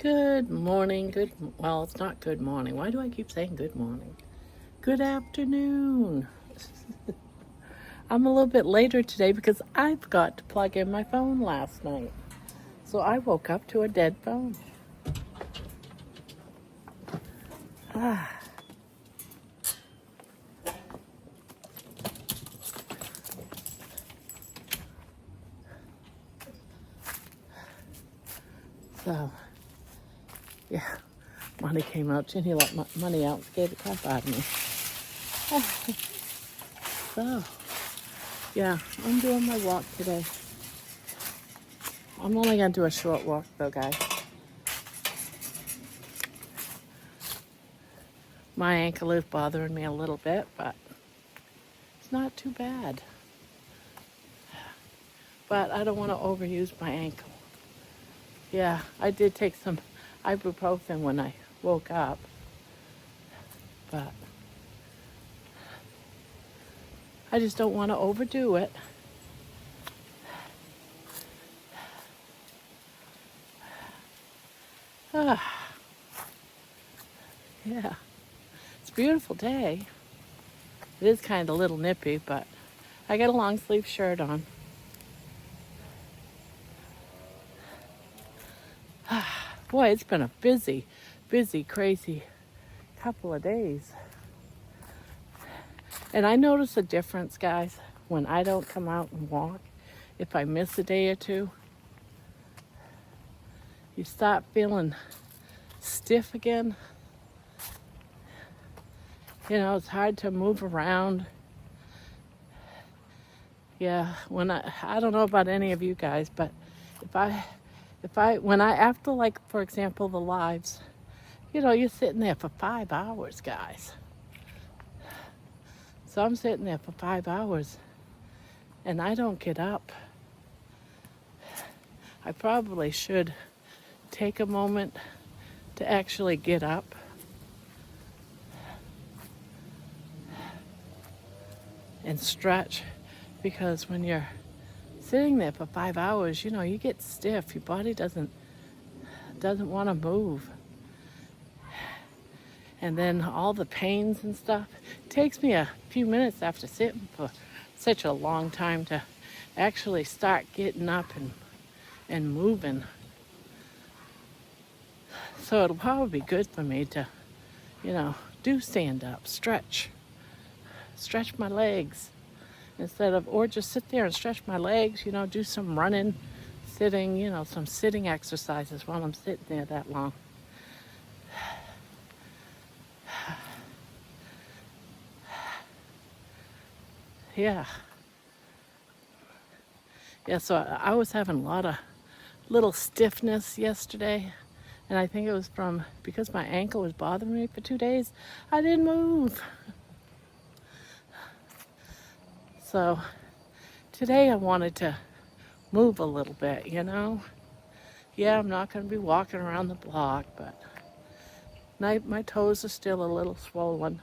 Good morning. Well, it's not good morning. Why do I keep saying good morning? Good afternoon. I'm a little bit later today because I forgot to plug in my phone last night. So I woke up to a dead phone. So, yeah, Money came out. Ginny let Money out and scared the crap out of me. So, yeah, I'm doing my walk today. I'm only going to do a short walk though, guys. My ankle is bothering me a little bit, but it's not too bad. But I don't want to overuse my ankle. Yeah, I did take some ibuprofen when I woke up, but I just don't want to overdo it. Yeah, it's a beautiful day. It is kind of a little nippy, but I got a long sleeve shirt on. Boy, it's been a busy, crazy couple of days. And I notice a difference, guys, when I don't come out and walk. If I miss a day or two, you start feeling stiff again. You know, it's hard to move around. Yeah, when I don't know about any of you guys, but when I, after, like, for example, the lives, you know, you're sitting there for 5 hours, guys. So I'm sitting there for 5 hours and I don't get up. I probably should take a moment to actually get up. And stretch, because when you're sitting there for 5 hours, you know, you get stiff. Your body doesn't want to move. And then all the pains and stuff. It takes me a few minutes after sitting for such a long time to actually start getting up and moving. So it'll probably be good for me to, you know, do stand up, stretch my legs instead of, or just sit there and stretch my legs, you know, do some running, sitting, you know, some sitting exercises while I'm sitting there that long. Yeah, so I was having a lot of little stiffness yesterday, and I think it was because my ankle was bothering me for 2 days. I didn't move. So today I wanted to move a little bit, you know. Yeah, I'm not going to be walking around the block, but my toes are still a little swollen.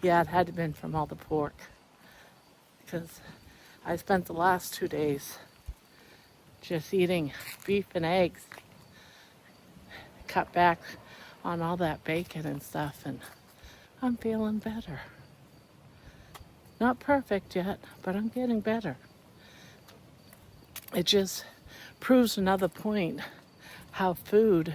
Yeah, it had to have been from all the pork, because I spent the last 2 days just eating beef and eggs. Cut back on all that bacon and stuff, and I'm feeling better. Not perfect yet, but I'm getting better. It just proves another point how food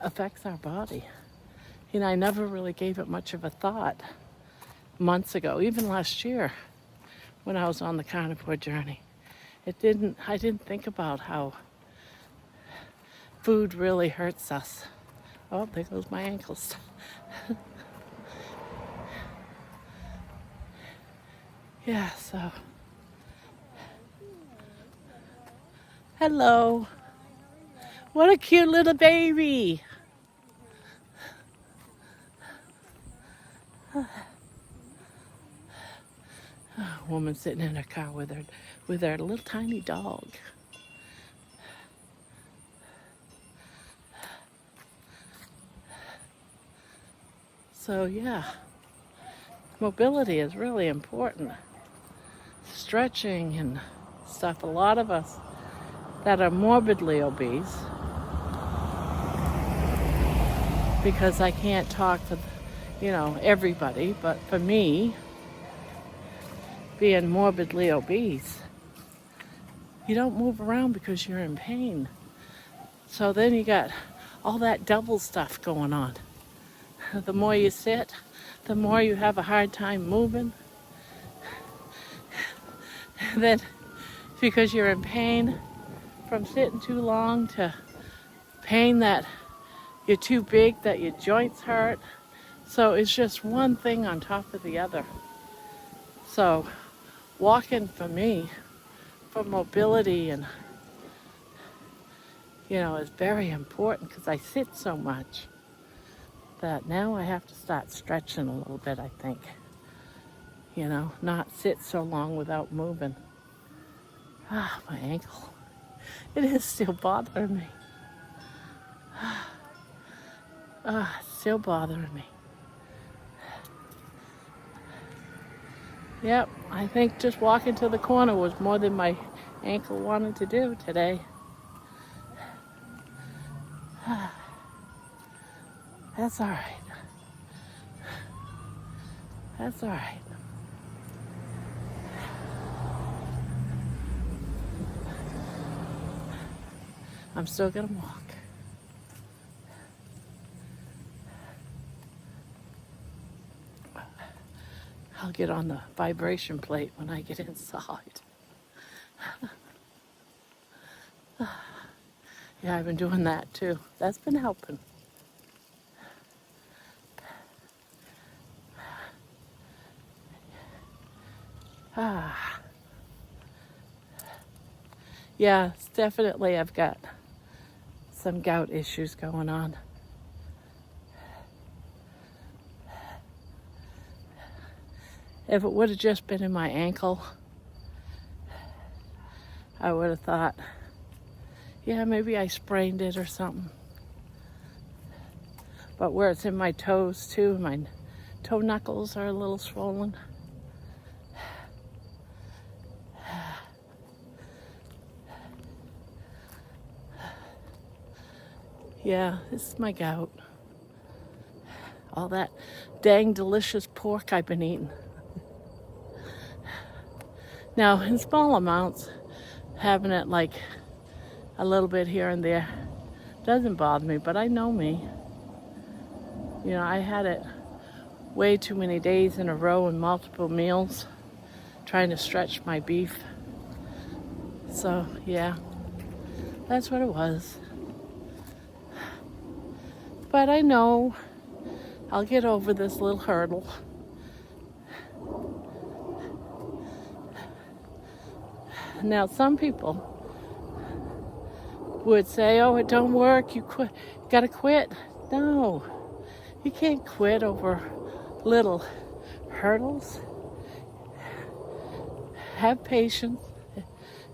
affects our body. You know, I never really gave it much of a thought months ago, even last year when I was on the Carnivore Journey. I didn't think about how food really hurts us. Oh, there goes my ankles. Yeah, so. Hello. What a cute little baby. A woman sitting in her car with her little tiny dog. So yeah, mobility is really important. Stretching and stuff. A lot of us that are morbidly obese, because I can't talk for, everybody, but for me, being morbidly obese, you don't move around because you're in pain. So then you got all that double stuff going on. The more you sit, the more you have a hard time moving. Then, because you're in pain from sitting too long, to pain that you're too big, that your joints hurt. So it's just one thing on top of the other. So walking for me, for mobility, and is very important, because I sit so much that now I have to start stretching a little bit, I think. Not sit so long without moving. My ankle. It is still bothering me. It's still bothering me. Yep, I think just walking to the corner was more than my ankle wanted to do today. That's all right. That's all right. I'm still gonna walk. I'll get on the vibration plate when I get inside. Yeah, I've been doing that too. That's been helping. Yeah, it's definitely, I've got some gout issues going on. If it would have just been in my ankle, I would have thought, yeah, maybe I sprained it or something. But where it's in my toes too, my toe knuckles are a little swollen. Yeah, this is my gout. All that dang delicious pork I've been eating. Now, in small amounts, having it like a little bit here and there doesn't bother me, but I know me. I had it way too many days in a row and multiple meals, trying to stretch my beef. So, yeah, that's what it was. But I know I'll get over this little hurdle. Now, some people would say, oh, it don't work, you gotta quit. No, you can't quit over little hurdles. Have patience.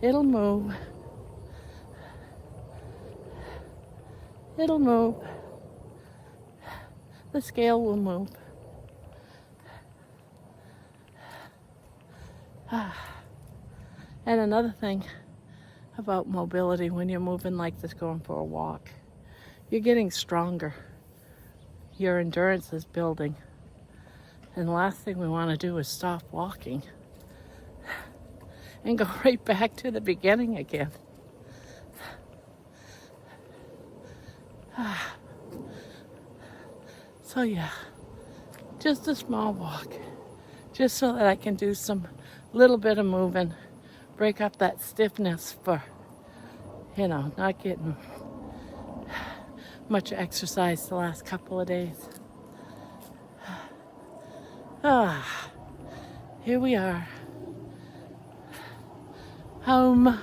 It'll move. It'll move. The scale will move. And another thing about mobility, when you're moving like this, going for a walk, you're getting stronger. Your endurance is building. And the last thing we want to do is stop walking and go right back to the beginning again. So yeah, just a small walk, just so that I can do some little bit of moving, break up that stiffness for, not getting much exercise the last couple of days. Here we are, home.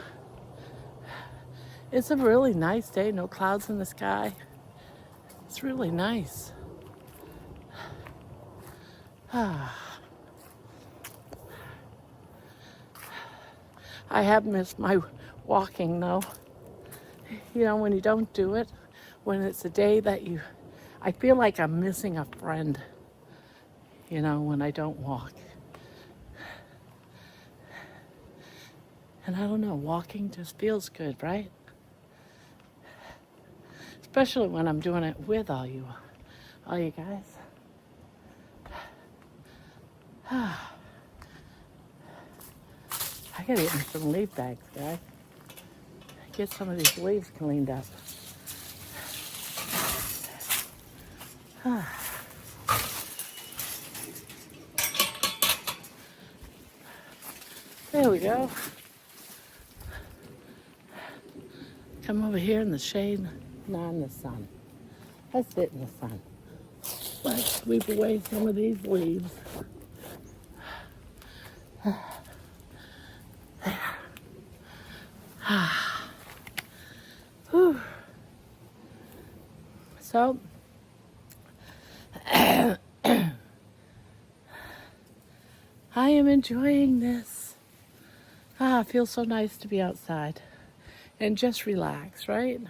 It's a really nice day, no clouds in the sky. It's really nice. I have missed my walking though. When you don't do it, when it's a day that I feel like I'm missing a friend, when I don't walk. And I don't know, walking just feels good, right? especially when I'm doing it with all you guys. I gotta get me some leaf bags, guys. Get some of these leaves cleaned up. There we go. Come over here in the shade, not in the sun. Let's sit in the sun. Let's sweep away some of these leaves. There. Whew. So, I am enjoying this. It feels so nice to be outside and just relax, right?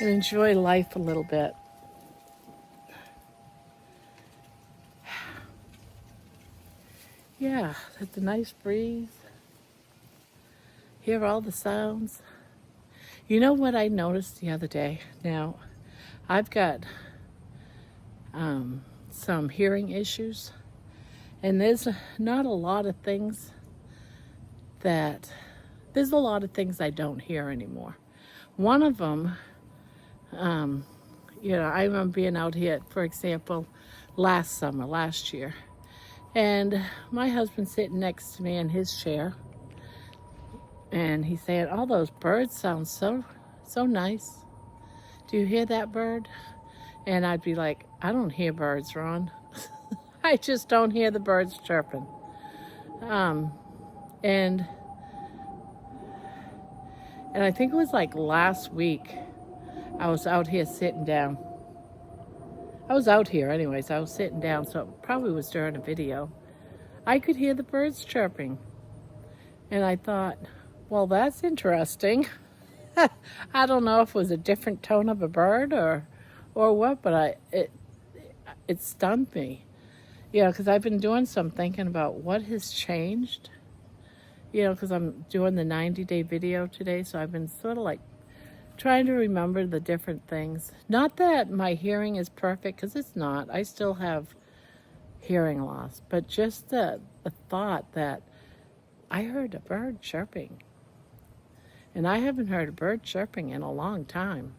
And enjoy life a little bit. Yeah, it's a nice breeze. Hear all the sounds. You know what I noticed the other day? Now, I've got some hearing issues, and there's not a lot of things there's a lot of things I don't hear anymore. One of them, I remember being out here, for example, last year, and my husband's sitting next to me in his chair, and he's saying, "All those birds sound so nice. Do you hear that bird?" And I'd be like, "I don't hear birds, Ron. I just don't hear the birds chirping." And I think it was like last week, I was out here sitting down. I was out here anyways. I was sitting down, so it probably was during a video. I could hear the birds chirping. And I thought, well, that's interesting. I don't know if it was a different tone of a bird or what, but it stunned me. Because I've been doing some thinking about what has changed. Because I'm doing the 90-day video today, so I've been sort of like trying to remember the different things. Not that my hearing is perfect, because it's not. I still have hearing loss, but just the thought that I heard a bird chirping. And I haven't heard a bird chirping in a long time.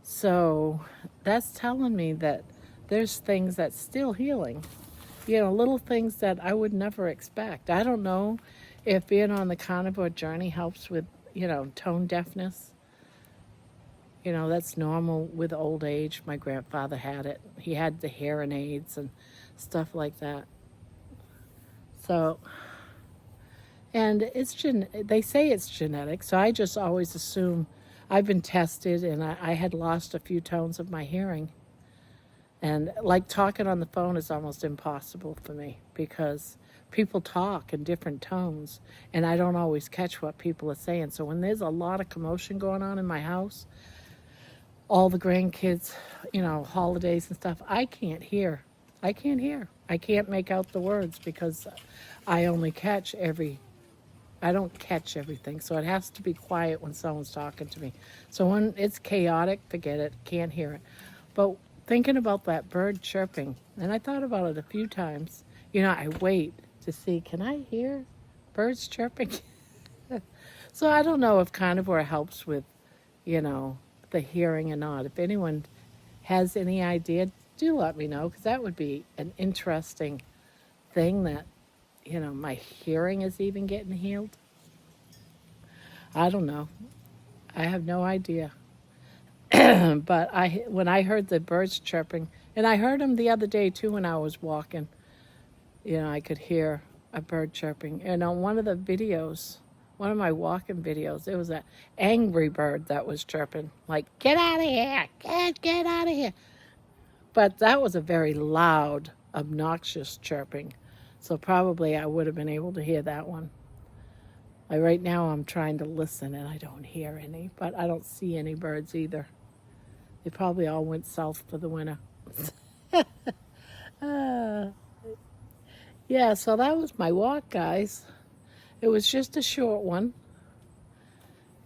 So that's telling me that there's things that's still healing. Little things that I would never expect. I don't know if being on the Carnivore Journey helps with, tone deafness. That's normal with old age. My grandfather had it. He had the hearing aids and stuff like that. So, and they say it's genetic, so I just always assume. I've been tested, and I had lost a few tones of my hearing. And like talking on the phone is almost impossible for me, because people talk in different tones, and I don't always catch what people are saying. So when there's a lot of commotion going on in my house, all the grandkids, holidays and stuff, I can't hear. I can't make out the words, because I don't catch everything. So it has to be quiet when someone's talking to me. So when it's chaotic, forget it, can't hear it. But thinking about that bird chirping, and I thought about it a few times. I wait to see, can I hear birds chirping? So I don't know if Carnivore helps with, the hearing or not. If anyone has any idea, do let me know, because that would be an interesting thing, that, my hearing is even getting healed. I don't know. I have no idea. But when I heard the birds chirping, and I heard them the other day too when I was walking, I could hear a bird chirping. And on one of the videos, one of my walking videos, it was an angry bird that was chirping, like, "Get out of here, get out of here." But that was a very loud, obnoxious chirping. So probably I would have been able to hear that one. Right now I'm trying to listen, and I don't hear any, but I don't see any birds either. They probably all went south for the winter. Yeah, so that was my walk, guys. It was just a short one.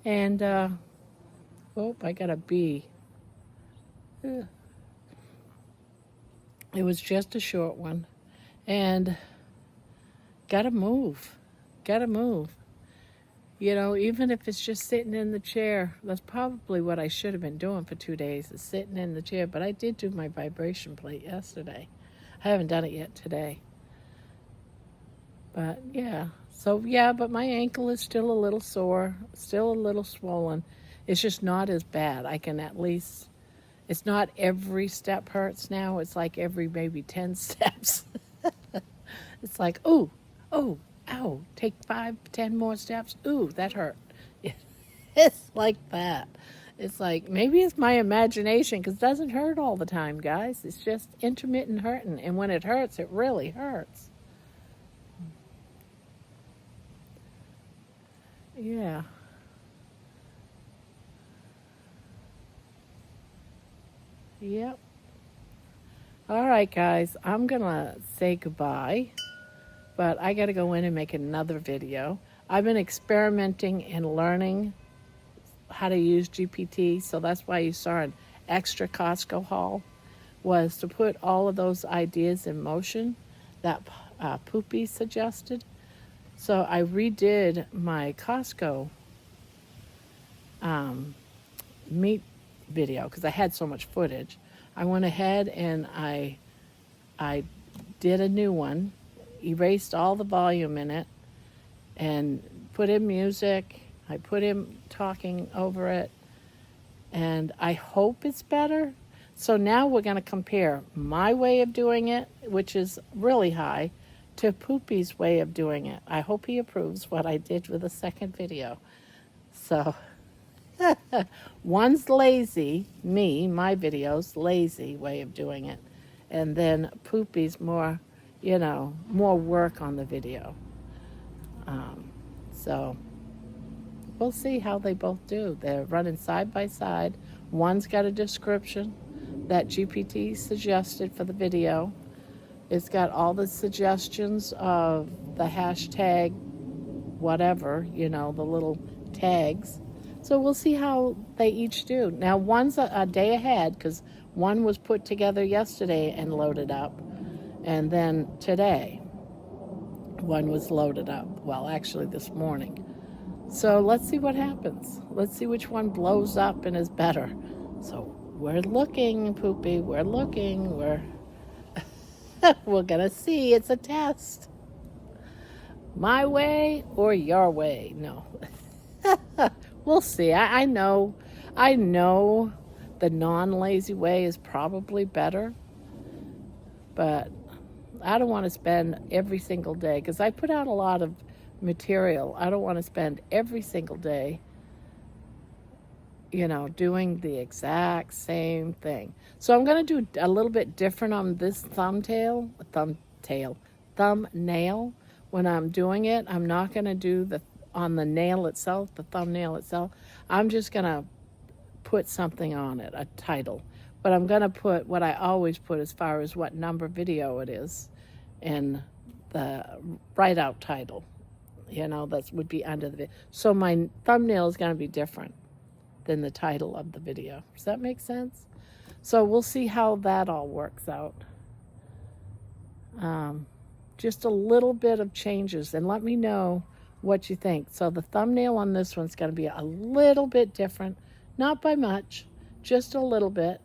And Oh, I got a bee. Ugh. It was just a short one. And gotta move. Gotta move. You know, even if it's just sitting in the chair, that's probably what I should have been doing for 2 days, is sitting in the chair. But I did do my vibration plate yesterday. I haven't done it yet today. But yeah, so yeah, but my ankle is still a little sore, still a little swollen. It's just not as bad. I can at least, it's not every step hurts now. It's like every maybe 10 steps. It's like, ooh, oh, ow, take 5, 10 more steps. Ooh, that hurt. It's like that. It's like, maybe it's my imagination, because it doesn't hurt all the time, guys. It's just intermittent hurting. And when it hurts, it really hurts. Yeah. Yep. All right, guys. I'm going to say goodbye, but I got to go in and make another video. I've been experimenting and learning how to use GPT, so that's why you saw an extra Costco haul, was to put all of those ideas in motion that Poopy suggested. So I redid my Costco meat video because I had so much footage. I went ahead and I did a new one, erased all the volume in it, and put in music. I put in talking over it, and I hope it's better. So now we're going to compare my way of doing it, which is really high, to Poopy's way of doing it. I hope he approves what I did with the second video. So one's lazy, my video's lazy way of doing it. And then Poopy's more, more work on the video. So we'll see how they both do. They're running side by side. One's got a description that GPT suggested for the video. It's got all the suggestions of the hashtag whatever, the little tags. So we'll see how they each do. Now, one's a day ahead because one was put together yesterday and loaded up. And then today, one was loaded up. Well, actually this morning. So let's see what happens. Let's see which one blows up and is better. So we're looking, Poopy. We're looking. We're going to see. It's a test. My way or your way? No. We'll see. I know the non-lazy way is probably better, but I don't want to spend every single day, because I put out a lot of material. I don't want to spend every single day, doing the exact same thing. So I'm going to do a little bit different on this thumbnail. When I'm doing it, I'm not going to do on the nail itself, the thumbnail itself. I'm just going to put something on it, a title. But I'm going to put what I always put as far as what number video it is in the write-out title. That would be under the video. So my thumbnail is going to be different than the title of the video. Does that make sense? So we'll see how that all works out. Just a little bit of changes, and let me know what you think. So the thumbnail on this one's going to be a little bit different, not by much, just a little bit,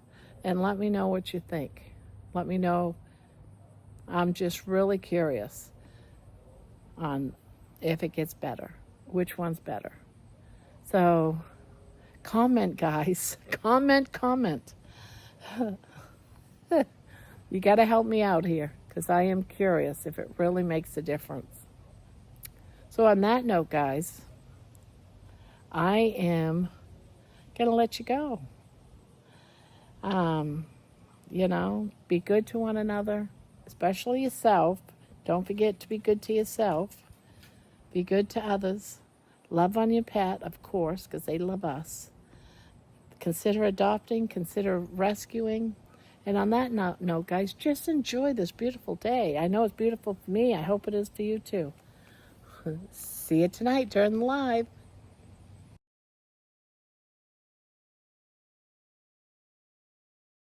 and let me know what you think. Let me know. I'm just really curious on if it gets better, which one's better. So comment, guys. Comment. You got to help me out here, because I am curious if it really makes a difference. So on that note, guys, I am going to let you go. Be good to one another, especially yourself. Don't forget to be good to yourself. Be good to others. Love on your pet, of course, because they love us. Consider adopting, consider rescuing. And on that note, guys, just enjoy this beautiful day. I know it's beautiful for me. I hope it is for you too. See you tonight during the live.